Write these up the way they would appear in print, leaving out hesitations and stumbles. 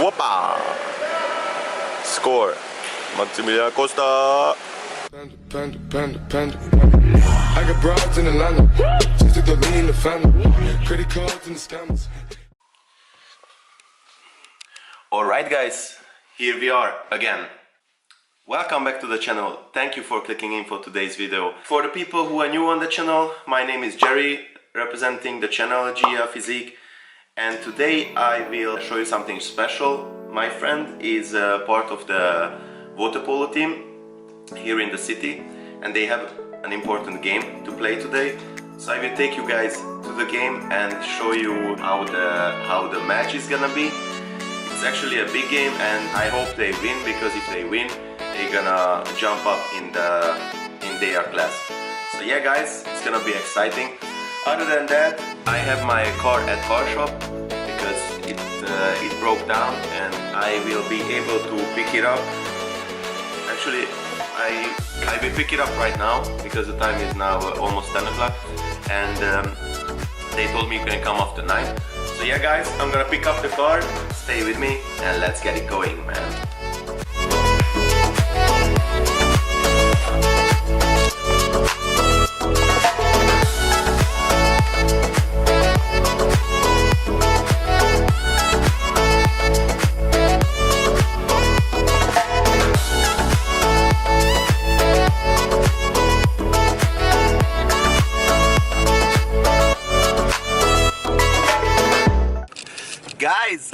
Whoppa! Score. Maximilian Costa. I got broads in Atlanta. Just took the lean in the family. Credit cards and the scammers. Alright guys, here we are again. Welcome back to the channel. Thank you for clicking in for today's video. For the people who are new on the channel, my name is Jerry, representing the channel GA Physique. And today I will show you something special. My friend is part of the Wacth polo team here in the city, and they have an important game to play today. So I will take you guys to the game and show you how the match is gonna be. It's actually a big game, and I hope they win, because if they win, they're gonna jump up in their class. So yeah guys, it's gonna be exciting. Other than that, I have my car at car shop because it broke down, and I will be able to pick it up. Actually, I will pick it up right now because the time is now almost 10 o'clock, and they told me you can come after 9. So yeah guys, I'm gonna pick up the car, stay with me, and let's get it going, man. Guys!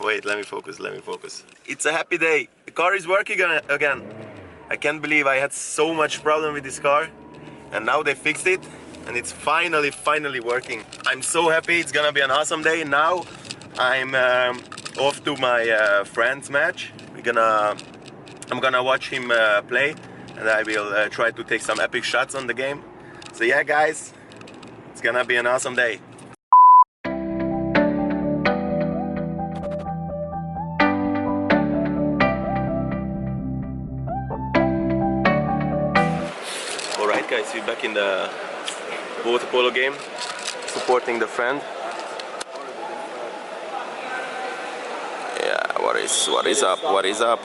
Wait, let me focus. It's a happy day. The car is working again. I can't believe I had so much problem with this car, and now they fixed it, and it's finally working. I'm so happy. It's gonna be an awesome day. Now I'm off to my friend's match. I'm gonna watch him play, and I will try to take some epic shots on the game. So yeah guys, it's gonna be an awesome day. Alright guys, we're back in the Wacth polo game, supporting the friend. Yeah, what is up?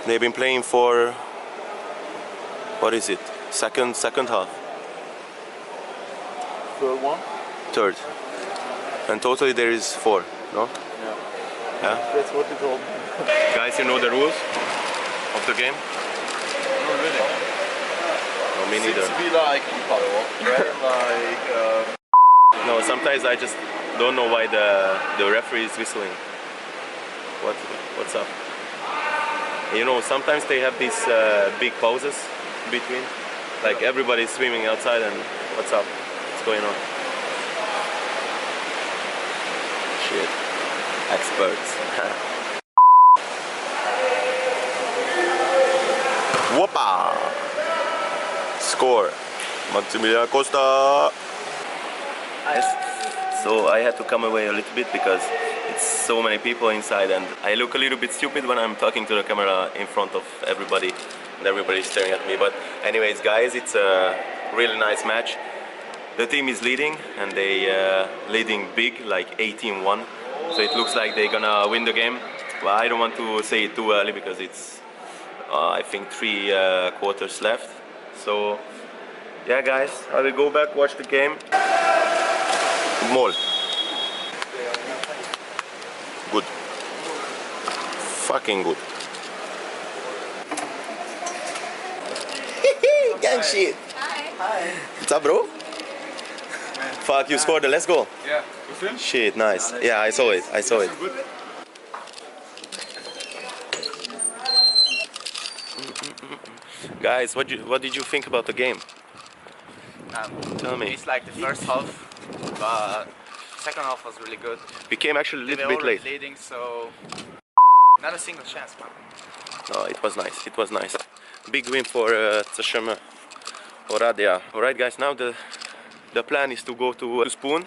They've been playing for, what is it? Second half. Third one? Third. And totally there is 4, no? Yeah. That's what they told me. Guys, you know the rules of the game? Not really. No, me neither. Seems to be like polo, right? Like No, sometimes I just don't know why the referee is whistling. What's up? You know, sometimes they have these big pauses between, like everybody's swimming outside, and what's up? What's going on? Shit. Experts. Whoppa! Score. Maximilian Costa. Nice. So I had to come away a little bit because it's so many people inside, and I look a little bit stupid when I'm talking to the camera in front of everybody, and everybody's staring at me. But anyways guys, it's a really nice match. The team is leading, and they leading big, like 18-1. So it looks like they're gonna win the game. Well, I don't want to say it too early because it's I think 3 quarters left. So yeah guys, I will go back, watch the game. Mall. Good. Fucking good. Gang shit. Hi. What's up, bro? Fuck, you scored the last goal. yeah, you film? Shit, nice. Yeah, I saw it. Good. Guys, what did you think about the game? Tell me. It's like the first half, but second half was really good. We came actually a They little were bit already late. leading, so not a single chance, man. No, it was nice. It was nice. Big win for Tsashima Oradia. Alright guys, now the plan is to go to Spoon,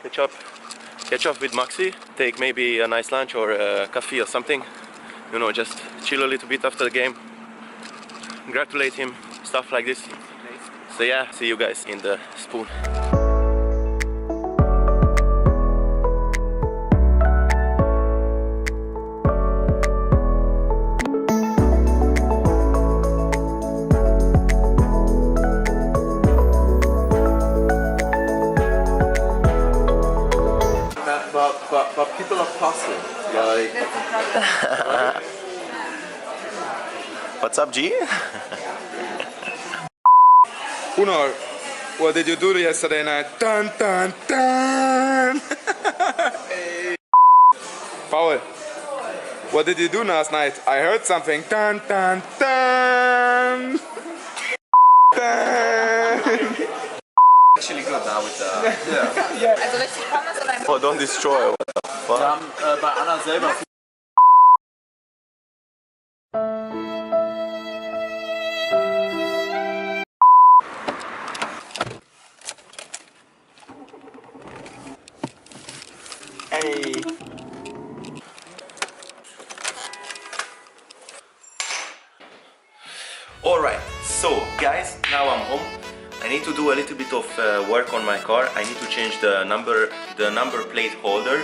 catch up with Maxi, take maybe a nice lunch or a coffee or something. You know, just chill a little bit after the game, congratulate him, stuff like this. So yeah, see you guys in the Spoon. but people are passing. Like, What's up, G? Uno, what did you do yesterday night? Dun dun dun! Hey. Paul, what did you do last night? I heard something. Dun dun dun! Dun! actually good now with Also richtig Pommes oder ein Oh, don't destroy. What the Wir fuck? haben bei Anna selber Hey. Alright, so guys, now I'm home. I need to do a little bit of work on my car. I need to change the number plate holder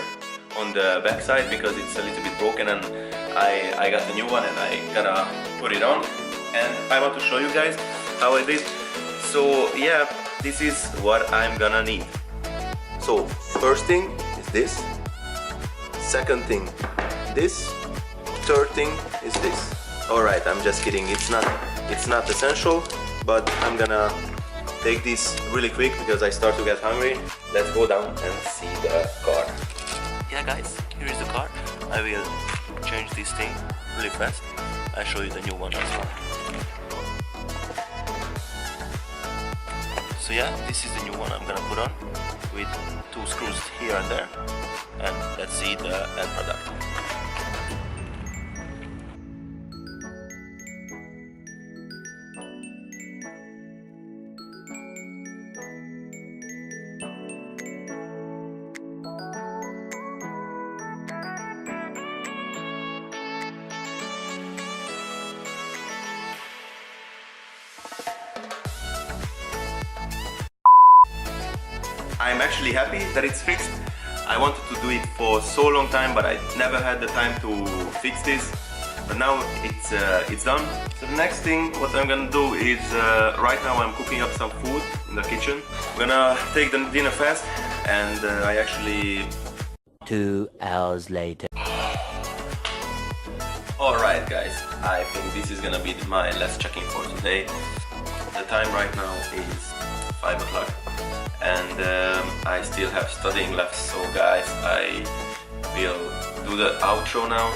on the backside because it's a little bit broken, and I got the new one and I'm gonna put it on. And I want to show you guys how I did. So yeah, this is what I'm gonna need. So first thing is this. Second thing, this. Third thing is this. Alright, I'm just kidding. It's not essential, but I'm gonna take this really quick because I start to get hungry. Let's go down and see the car. Yeah guys, here is the car. I will change this thing really fast. I'll show you the new one as well. So yeah, this is the new one I'm gonna put on with 2 screws here and there. And let's see the end product. I'm actually happy that it's fixed. I wanted to do it for so long time, but I never had the time to fix this. But now it's done. So the next thing what I'm gonna do is right now I'm cooking up some food in the kitchen. I'm gonna take the dinner fast, and I actually 2 hours later. Alright guys, I think this is gonna be my last check-in for today. The time right now is 5 o'clock and I still have studying left, so guys, I will do the outro now.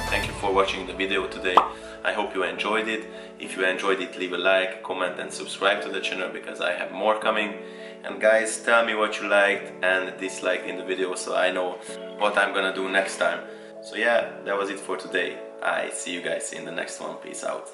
Thank you for watching the video today. I hope you enjoyed it. If you enjoyed it, leave a like, comment and subscribe to the channel because I have more coming. And guys, tell me what you liked and disliked in the video so I know what I'm gonna do next time. So yeah, that was it for today. I see you guys in the next one. Peace out.